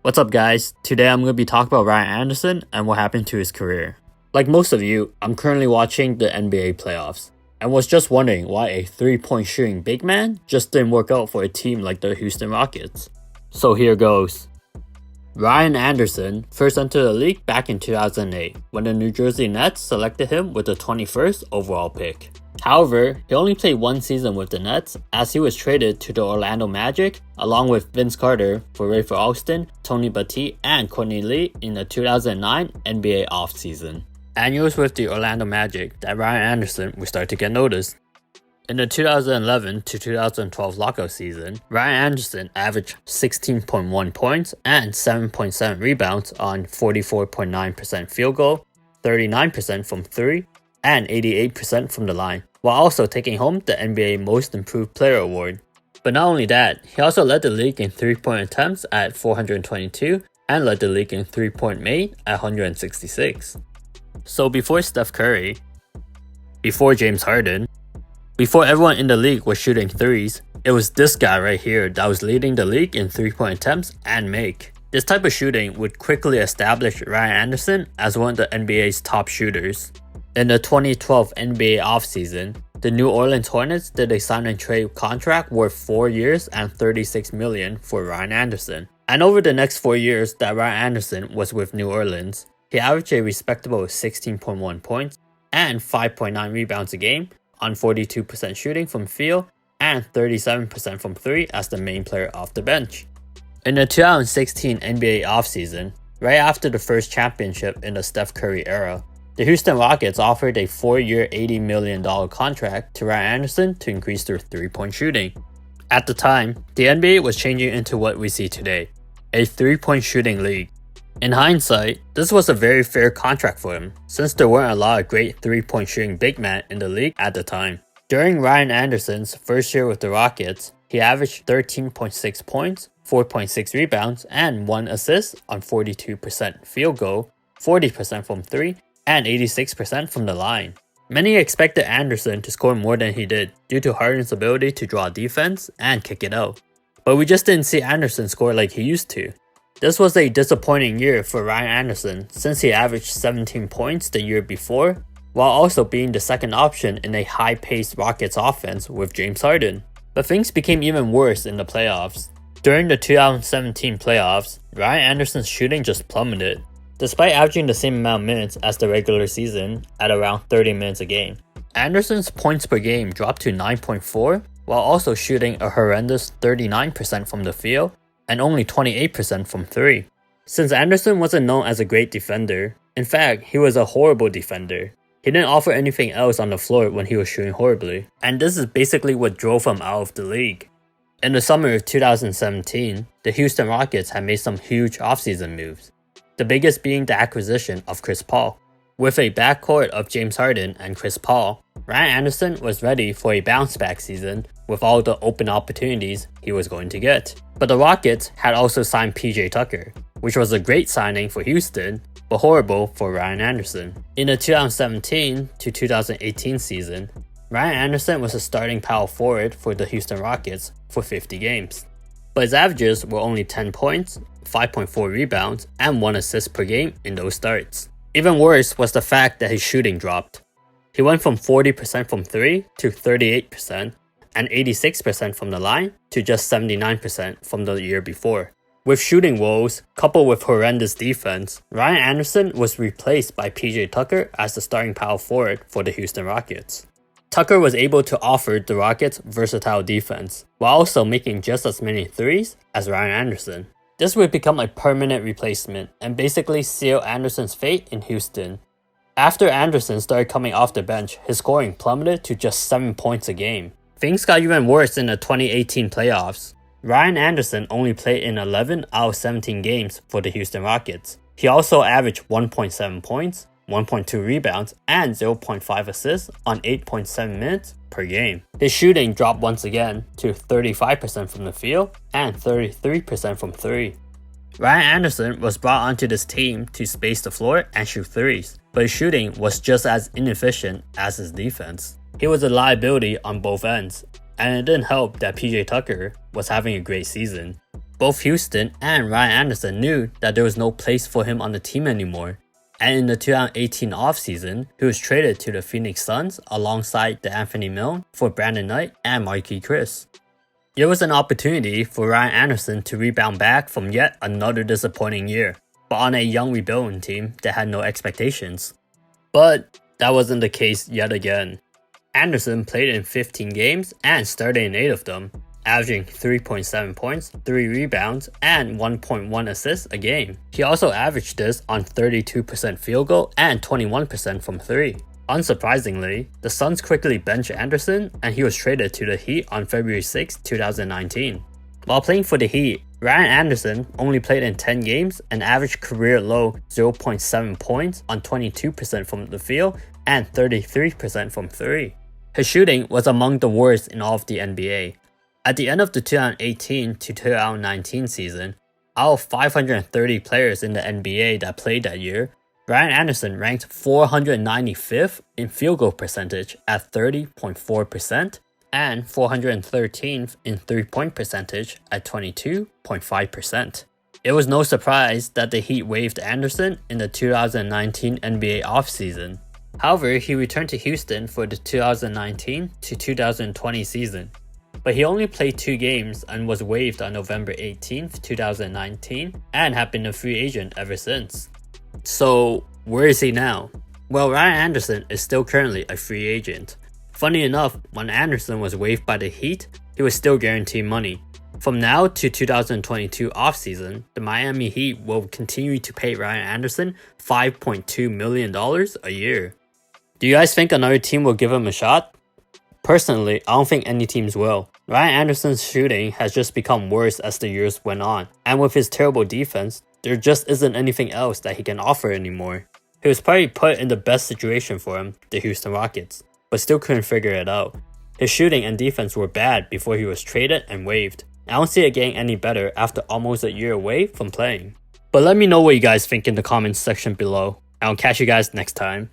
What's up guys? Today I'm going to be talking about Ryan Anderson and what happened to his career. Like most of you, I'm currently watching the NBA playoffs and was just wondering why a 3-point shooting big man just didn't work out for a team like the Houston Rockets. So here goes. Ryan Anderson first entered the league back in 2008 when the New Jersey Nets selected him with the 21st overall pick. However, he only played one season with the Nets as he was traded to the Orlando Magic along with Vince Carter for Rafer Alston, Tony Battie, and Courtney Lee in the 2009 NBA offseason. And it was with the Orlando Magic that Ryan Anderson would start to get noticed. In the 2011 to 2012 lockout season, Ryan Anderson averaged 16.1 points and 7.7 rebounds on 44.9% field goal, 39% from 3, and 88% from the line, while also taking home the NBA Most Improved Player award. But not only that, he also led the league in 3-point attempts at 422 and led the league in 3-point made at 166. So before Steph Curry, before James Harden, before everyone in the league was shooting threes, it was this guy right here that was leading the league in 3-point attempts and make. This type of shooting would quickly establish Ryan Anderson as one of the NBA's top shooters. In the 2012 NBA offseason, the New Orleans Hornets did a sign and trade contract worth 4 years and $36 million for Ryan Anderson. And over the next 4 years that Ryan Anderson was with New Orleans, he averaged a respectable 16.1 points and 5.9 rebounds a game on 42% shooting from field and 37% from 3 as the main player off the bench. In the 2016 NBA offseason, right after the first championship in the Steph Curry era, the Houston Rockets offered a 4-year $80 million contract to Ryan Anderson to increase their 3-point shooting. At the time, the NBA was changing into what we see today, a 3-point shooting league. In hindsight, this was a very fair contract for him, since there weren't a lot of great 3-point shooting big men in the league at the time. During Ryan Anderson's first year with the Rockets, he averaged 13.6 points, 4.6 rebounds, and 1 assist on 42% field goal, 40% from 3, and 86% from the line. Many expected Anderson to score more than he did due to Harden's ability to draw defense and kick it out. But we just didn't see Anderson score like he used to. This was a disappointing year for Ryan Anderson since he averaged 17 points the year before, while also being the second option in a high-paced Rockets offense with James Harden. But things became even worse in the playoffs. During the 2017 playoffs, Ryan Anderson's shooting just plummeted. Despite averaging the same amount of minutes as the regular season at around 30 minutes a game, Anderson's points per game dropped to 9.4 while also shooting a horrendous 39% from the field and only 28% from 3. Since Anderson wasn't known as a great defender, in fact, he was a horrible defender. He didn't offer anything else on the floor when he was shooting horribly, and this is basically what drove him out of the league. In the summer of 2017, the Houston Rockets had made some huge offseason moves, the biggest being the acquisition of Chris Paul. With a backcourt of James Harden and Chris Paul, Ryan Anderson was ready for a bounce-back season with all the open opportunities he was going to get. But the Rockets had also signed PJ Tucker, which was a great signing for Houston, but horrible for Ryan Anderson. In the 2017 to 2018 season, Ryan Anderson was a starting power forward for the Houston Rockets for 50 games. But his averages were only 10 points, 5.4 rebounds, and 1 assist per game in those starts. Even worse was the fact that his shooting dropped. He went from 40% from 3 to 38%, and 86% from the line to just 79% from the year before. With shooting woes, coupled with horrendous defense, Ryan Anderson was replaced by PJ Tucker as the starting power forward for the Houston Rockets. Tucker was able to offer the Rockets versatile defense, while also making just as many threes as Ryan Anderson. This would become a permanent replacement and basically seal Anderson's fate in Houston. After Anderson started coming off the bench, his scoring plummeted to just 7 points a game. Things got even worse in the 2018 playoffs. Ryan Anderson only played in 11 out of 17 games for the Houston Rockets. He also averaged 1.7 points, 1.2 rebounds, and 0.5 assists on 8.7 minutes per game. His shooting dropped once again to 35% from the field and 33% from 3. Ryan Anderson was brought onto this team to space the floor and shoot threes, but his shooting was just as inefficient as his defense. He was a liability on both ends, and it didn't help that PJ Tucker was having a great season. Both Houston and Ryan Anderson knew that there was no place for him on the team anymore, and in the 2018 offseason, he was traded to the Phoenix Suns alongside DeAnthony Melton for Brandon Knight and Marquese Chriss. It was an opportunity for Ryan Anderson to rebound back from yet another disappointing year, but on a young rebuilding team that had no expectations. But that wasn't the case yet again. Anderson played in 15 games and started in 8 of them, averaging 3.7 points, 3 rebounds, and 1.1 assists a game. He also averaged this on 32% field goal and 21% from 3. Unsurprisingly, the Suns quickly benched Anderson and he was traded to the Heat on February 6, 2019. While playing for the Heat, Ryan Anderson only played in 10 games and averaged career low 0.7 points on 22% from the field and 33% from 3. His shooting was among the worst in all of the NBA. At the end of the 2018 to 2019 season, out of 530 players in the NBA that played that year, Ryan Anderson ranked 495th in field goal percentage at 30.4% and 413th in three-point percentage at 22.5%. It was no surprise that the Heat waived Anderson in the 2019 NBA offseason. However, he returned to Houston for the 2019 to 2020 season. But he only played 2 games and was waived on November 18, 2019, and had been a free agent ever since. So, where is he now? Well, Ryan Anderson is still currently a free agent. Funny enough, when Anderson was waived by the Heat, he was still guaranteed money. From now to 2022 offseason, the Miami Heat will continue to pay Ryan Anderson $5.2 million a year. Do you guys think another team will give him a shot? Personally, I don't think any teams will. Ryan Anderson's shooting has just become worse as the years went on, and with his terrible defense, there just isn't anything else that he can offer anymore. He was probably put in the best situation for him, the Houston Rockets, but still couldn't figure it out. His shooting and defense were bad before he was traded and waived. I don't see it getting any better after almost a year away from playing. But let me know what you guys think in the comments section below, and I'll catch you guys next time.